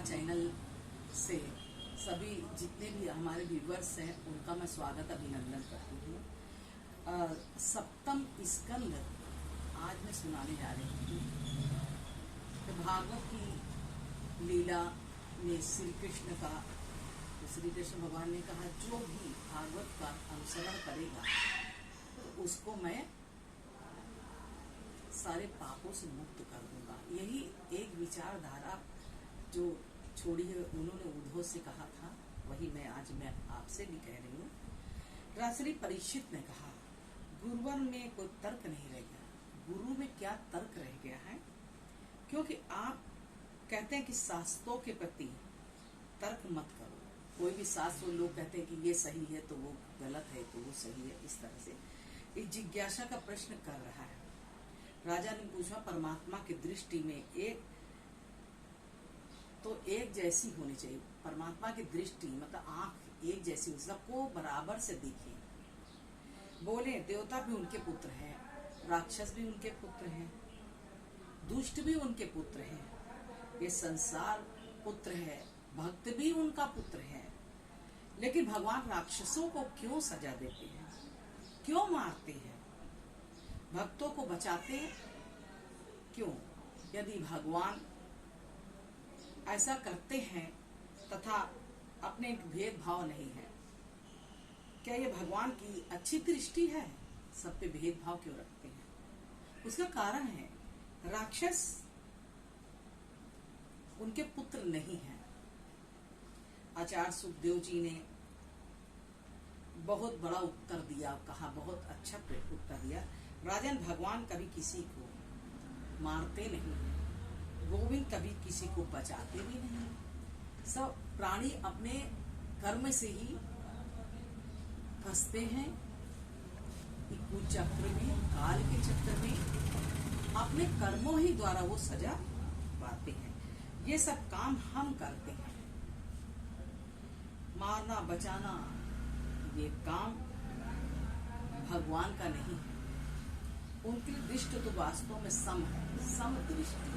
Channel से सभी जितने भी हमारे व्यूवर्स हैं उनका मैं स्वागत अभिनंदन करती हूँ। सप्तम स्कंद आज मैं सुनाने जा रही हूँ कि भागवत की लीला में श्री कृष्ण का, श्री कृष्ण भगवान ने कहा जो भी भागवत का अनुसरण करेगा तो उसको मैं सारे पापों से मुक्त कर दूंगा। यही एक विचारधारा जो छोड़ी है उन्होंने उद्धव से कहा था, वही मैं आज आपसे भी कह रही हूँ। राजश्री परीक्षित ने कहा गुरुवर में कोई तर्क नहीं रह गया। गुरु में क्या तर्क रह गया है? क्योंकि आप कहते हैं कि शास्त्रों के प्रति तर्क मत करो। कोई भी शास्त्र लोग कहते हैं कि ये सही है तो वो गलत है तो वो सही है, इस तरह से एक जिज्ञासा का प्रश्न कर रहा है। राजा ने पूछा परमात्मा की दृष्टि में एक जैसी होनी चाहिए। परमात्मा की दृष्टि मतलब आंख एक जैसी, सबको बराबर से दिखे। बोले देवता भी उनके पुत्र हैं, राक्षस भी उनके पुत्र हैं, दुष्ट भी उनके पुत्र हैं, ये संसार पुत्र है, भक्त भी उनका पुत्र है। लेकिन भगवान राक्षसों को क्यों सजा देते हैं, क्यों मारते हैं, भक्तों को बचाते हैं क्यों? यदि भगवान ऐसा करते हैं तथा अपने भेदभाव नहीं है, क्या ये भगवान की अच्छी दृष्टि है? सब पे भेदभाव क्यों रखते हैं? उसका कारण है राक्षस उनके पुत्र नहीं हैं। आचार्य सुखदेव जी ने बहुत बड़ा उत्तर दिया, कहा बहुत अच्छा उत्तर दिया। राजन, भगवान कभी किसी को मारते नहीं, गोविंद कभी किसी को बचाते भी नहीं। सब प्राणी अपने कर्म से ही फंसते हैं चक्र में, काल के चक्र में। अपने कर्मों ही द्वारा वो सजा पाते हैं। ये सब काम हम करते हैं। मारना बचाना ये काम भगवान का नहीं है। उनकी दृष्टि तो वास्तव में सम है, सम दृष्टि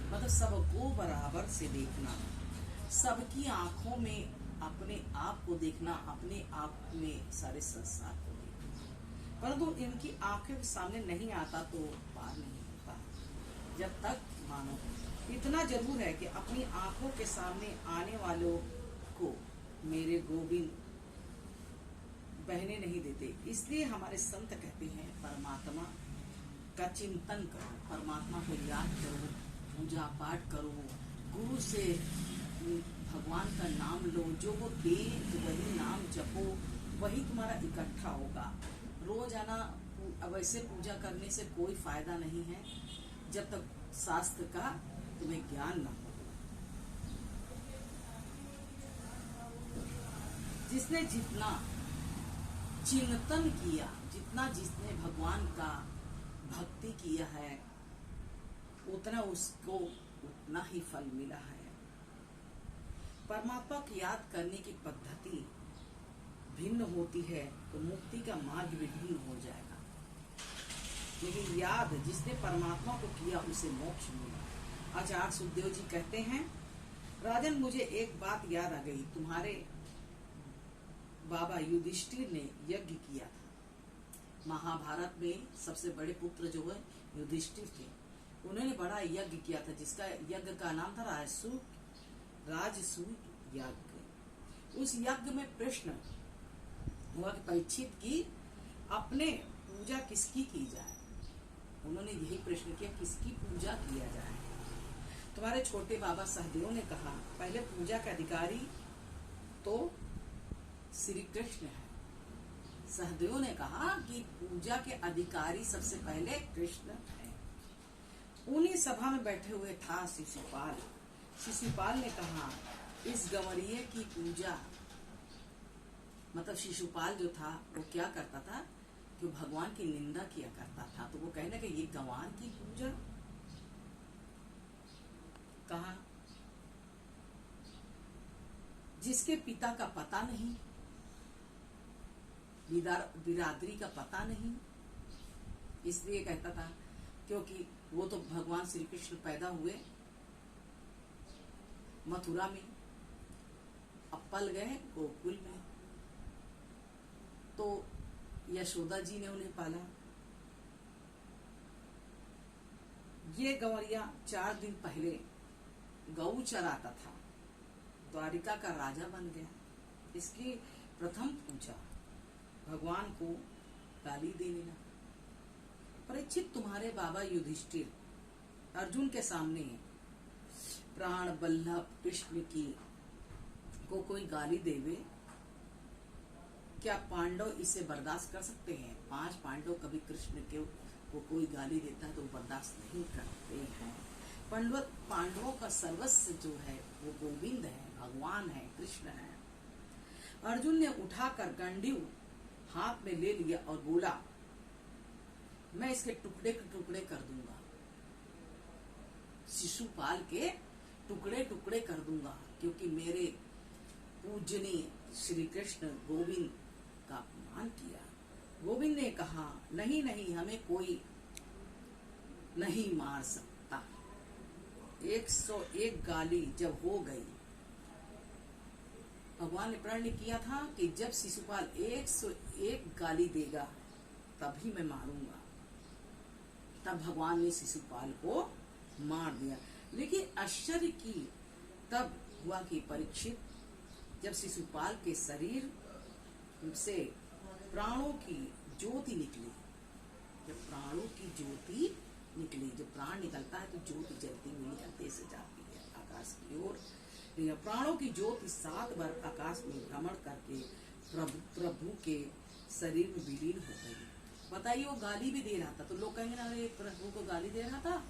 मतलब सबको बराबर से देखना, सबकी आंखों में अपने आप को देखना, अपने आप में सारे संसार को देखना। परंतु इनकी आंखों के सामने नहीं आता तो पार नहीं होता। जब तक मानो इतना जरूर है कि अपनी आंखों के सामने आने वालों को मेरे गोविंद बहने नहीं देते। इसलिए हमारे संत कहते हैं परमात्मा का चिंतन करो, परमात्मा को याद करो, पूजा पाठ करो, गुरु से भगवान का नाम लो, जो वो दे वही नाम जपो, वही तुम्हारा इकट्ठा होगा। रोजाना वैसे पूजा करने से कोई फायदा नहीं है जब तक शास्त्र का तुम्हें ज्ञान न हो। जिसने जितना चिंतन किया, जितना जिसने भगवान का भक्ति किया है, उतना उसको उतना ही फल मिला है। परमात्मा की याद करने की पद्धति भिन्न होती है तो मुक्ति का मार्ग भी भिन्न हो जाएगा। लेकिन याद जिसने परमात्मा को किया उसे मोक्ष मिला। आचार्य सुखदेव जी कहते हैं राजन, मुझे एक बात याद आ गई। तुम्हारे बाबा युधिष्ठिर ने यज्ञ किया था। महाभारत में सबसे बड़े पुत्र जो है युधिष्ठिर थे। उन्होंने बड़ा यज्ञ किया था जिसका यज्ञ का नाम था राजसूय यज्ञ। उस यज्ञ में प्रश्न हुआ कि परीक्षित की अपने पूजा किसकी की जाए। उन्होंने यही प्रश्न किया किसकी पूजा किया जाए। तुम्हारे छोटे बाबा सहदेव ने कहा पहले पूजा का अधिकारी तो श्री कृष्ण है। सहदेव ने कहा कि पूजा के अधिकारी सबसे पहले कृष्ण है। उन्हीं सभा में बैठे हुए था शिशुपाल। शिशुपाल ने कहा इस गंवरिये की पूजा, मतलब शिशुपाल जो था वो क्या करता था कि भगवान की निंदा किया करता था। तो वो कहने कि ये गंवार की पूजा। कहा जिसके पिता का पता नहीं, बिरादरी का पता नहीं, इसलिए कहता था क्योंकि वो तो भगवान श्री कृष्ण पैदा हुए मथुरा में, अब पल गए गोकुल में। तो यशोदा जी ने उन्हें पाला। ये गंवरिया 4 दिन पहले गऊ चराता था, द्वारिका का राजा बन गया। इसकी प्रथम पूजा भगवान को गाली देने लगा। परीक्षित, तुम्हारे बाबा युधिष्ठिर अर्जुन के सामने प्राण वल्लभ कृष्ण की को कोई गाली देवे, क्या पांडव इसे बर्दाश्त कर सकते हैं? 5 पांडव कभी कृष्ण को कोई गाली देता है तो बर्दाश्त नहीं करते हैं। पांडवों का सर्वस्व जो है वो गोविंद है, भगवान है, कृष्ण है। अर्जुन ने उठाकर गंडीव हाथ में ले लिया और बोला, मैं इसके टुकड़े टुकड़े कर दूंगा, शिशुपाल के टुकड़े टुकड़े कर दूंगा, क्योंकि मेरे पूजनीय श्री कृष्ण गोविंद का अपमान किया। गोविंद ने कहा, नहीं नहीं, हमें कोई नहीं मार सकता। 101 गाली जब हो गई, भगवान ने प्रण किया था कि जब शिशुपाल 101 गाली देगा तभी मैं मारूंगा। तब भगवान ने शिशुपाल को मार दिया। लेकिन आश्चर्य की तब हुआ कि परीक्षित, जब शिशुपाल के शरीर से प्राणों की ज्योति निकली, जब प्राणों की ज्योति निकली, जब प्राण निकलता है तो ज्योति जलती हुई अंधे से जाती है आकाश की ओर। प्राणों की ज्योति 7 बार आकाश में भ्रमण करके प्रभु के शरीर में विलीन हो गई। बताइए, वो गाली भी दे रहा था तो लोग कहेंगे ना, अरे प्रभु को गाली दे रहा था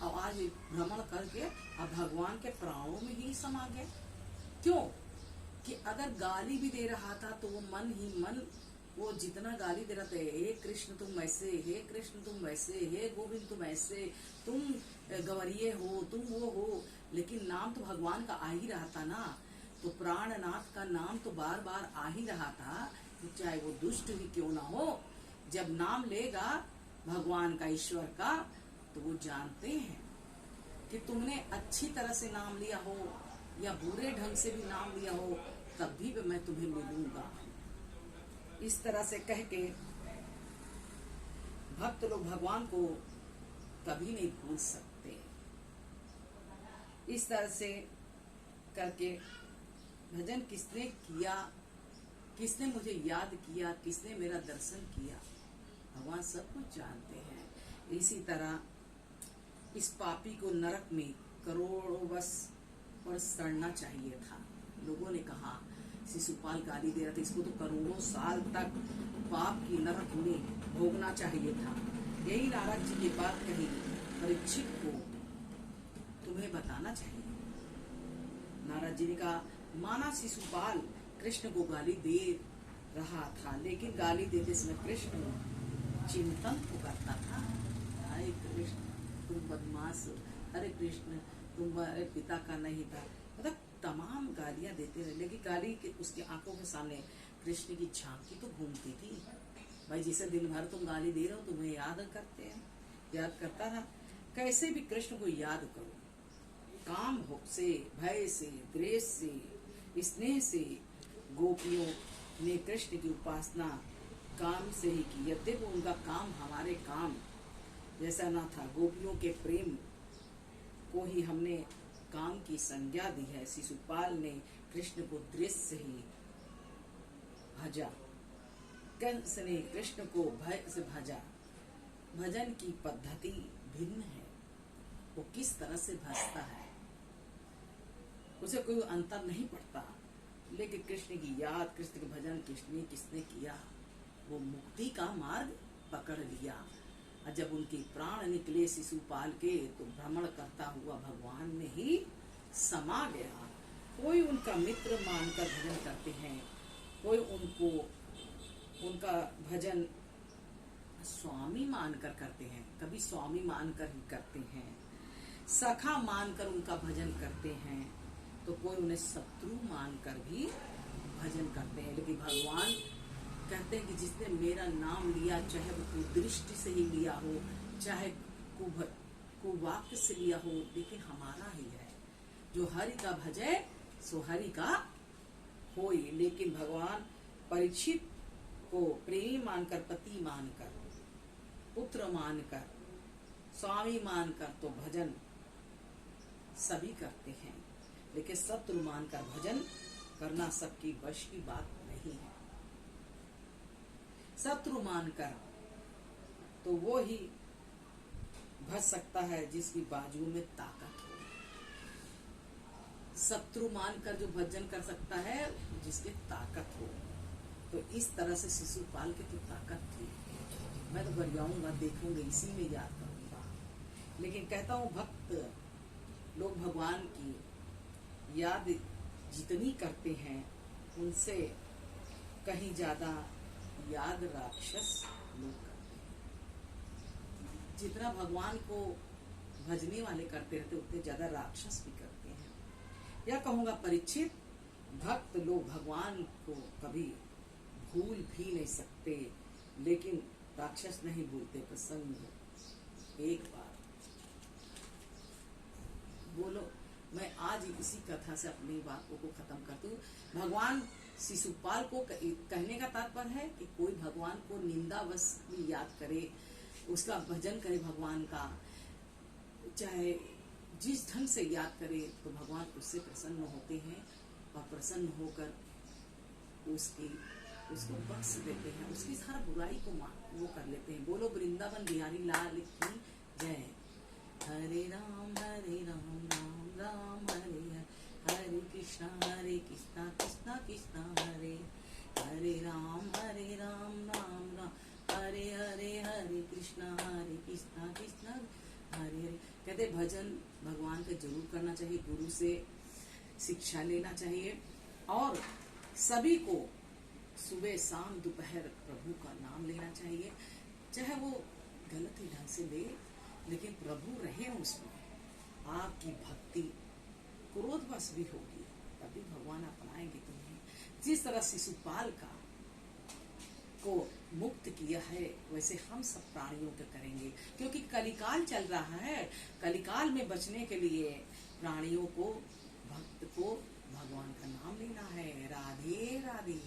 और आज भ्रमण करके अब भगवान के प्राणों में ही समा गए। क्यों? कि अगर गाली भी दे रहा था तो वो मन ही मन, वो जितना गाली दे रहा था, हे कृष्ण तुम ऐसे, हे कृष्ण तुम वैसे, हे गोविंद तुम ऐसे, तुम गंवरिये हो, तुम वो हो, लेकिन नाम तो भगवान का आ ही रहा था ना। तो प्राणनाथ का नाम तो बार बार आ ही रहा था, तो चाहे वो दुष्ट ही क्यों ना हो, जब नाम लेगा भगवान का, ईश्वर का, तो वो जानते हैं कि तुमने अच्छी तरह से नाम लिया हो या बुरे ढंग से भी नाम लिया हो, तब भी मैं तुम्हें मिलूंगा। इस तरह से कह के भक्त लोग भगवान को कभी नहीं भूल सकते। इस तरह से करके भजन किसने किया, किसने मुझे याद किया, किसने मेरा दर्शन किया, भगवान सब कुछ जानते हैं। इसी तरह इस पापी को नरक में करोड़ों वर्ष सड़ना चाहिए था। लोगों ने कहा शिशुपाल गाली दे रहा था, इसको तो करोड़ों साल तक पाप की नरक में भोगना चाहिए था। यही नारद जी की बात कही परीक्षित को तुम्हें बताना चाहिए। नारद जी ने कहा, माना शिशुपाल कृष्ण को गाली दे रहा था, लेकिन गाली देते समय कृष्ण चिंतन को करता था, अरे कृष्ण तुम बदमाश, अरे कृष्ण तुम्हारे पिता का नहीं था, मतलब तमाम गालियां देते रहे। लेकिन गाली के उसकी आंखों के सामने कृष्ण की झांकी तो घूमती थी। भाई जिसे दिन भर तुम गाली दे रहे हो तुम्हें याद करते हैं, याद करता था। कैसे भी कृष्ण को याद करो, काम से, भय से, द्वेष से, स्नेह से गोपियों ने कृष्ण की उपासना काम से ही की। यद्यपि उनका काम हमारे काम जैसा ना था, गोपियों के प्रेम को ही हमने काम की संज्ञा दी है। शिशुपाल ने कृष्ण को द्वेष से ही भजा, कंस ने कृष्ण को भय से भजा। भजन की पद्धति भिन्न है, वो किस तरह से भजता है उसे कोई अंतर नहीं पड़ता। लेकिन कृष्ण की याद, कृष्ण के भजन किसने किया, वो मुक्ति का मार्ग पकड़ लिया। और जब उनके प्राण निकले शिशुपाल के, तो भ्रमण करता हुआ भगवान में ही समा गया। कोई उनका मित्र मानकर भजन करते हैं, कोई उनको उनका भजन स्वामी मानकर करते हैं, कभी स्वामी मानकर ही करते हैं, सखा मानकर उनका भजन करते हैं, तो कोई उन्हें शत्रु मानकर भी भजन करते हैं। लेकिन भगवान कहते हैं कि जिसने मेरा नाम लिया, चाहे वो कुदृष्टि से ही लिया हो, चाहे कुवाक्य से लिया हो, लेकिन हमारा ही है। जो हरि का भजे सो हरि का होई। लेकिन भगवान परीक्षित को प्रेमी मानकर, पति मानकर, पुत्र मानकर, स्वामी मानकर तो भजन सभी करते हैं, लेकिन शत्रु मानकर भजन करना सबकी वश की बात नहीं है। शत्रु मानकर तो वो ही भज सकता है जिसकी बाजू में ताकत हो। शत्रु मानकर जो भजन कर सकता है जिसके ताकत हो। तो इस तरह से शिशुपाल की तो ताकत थी। मैं तो बरियाऊंगा, देखूंगा, इसी में याद करूंगा। लेकिन कहता हूँ भक्त लोग भगवान की याद जितनी करते हैं उनसे कहीं ज्यादा याद राक्षस लोग करते हैं। जितना भगवान को भजने वाले करते रहते उतने ज्यादा राक्षस भी करते हैं। या कहूंगा परीक्षित, भक्त लोग भगवान को कभी भूल भी नहीं सकते, लेकिन राक्षस नहीं भूलते। प्रसंग एक बार बोलो, मैं आज इसी कथा से अपनी बातों को खत्म करती हूँ। भगवान शिशुपाल को कहने का तात्पर्य है कि कोई भगवान को निंदावश भी याद करे, उसका भजन करे भगवान का, चाहे जिस ढंग से याद करे, तो भगवान उससे प्रसन्न होते हैं और प्रसन्न होकर उसको बख्श देते हैं, उसकी हर बुराई को वो कर लेते हैं। बोलो वृंदावन बिहारी लाल की जय। हरे राम राम राम हरे हरे, हरे कृष्णा कृष्णा कृष्णा हरे हरे, राम राम राम हरे हरे, हरे कृष्णा कृष्णा हरे हरे। कहते भजन भगवान का जरूर करना चाहिए, गुरु से शिक्षा लेना चाहिए और सभी को सुबह शाम दोपहर प्रभु का नाम लेना चाहिए। चाहे वो गलत ही ढंग से ले, लेकिन प्रभु रहे उसमें। आपकी भक्ति क्रोधवश भी होगी तभी भगवान अपनाएंगे तुम्हें। जिस तरह शिशुपाल को मुक्त किया है वैसे हम सब प्राणियों को करेंगे, क्योंकि कलिकाल चल रहा है। कलिकाल में बचने के लिए प्राणियों को, भक्त को भगवान का नाम लेना है। राधे राधे।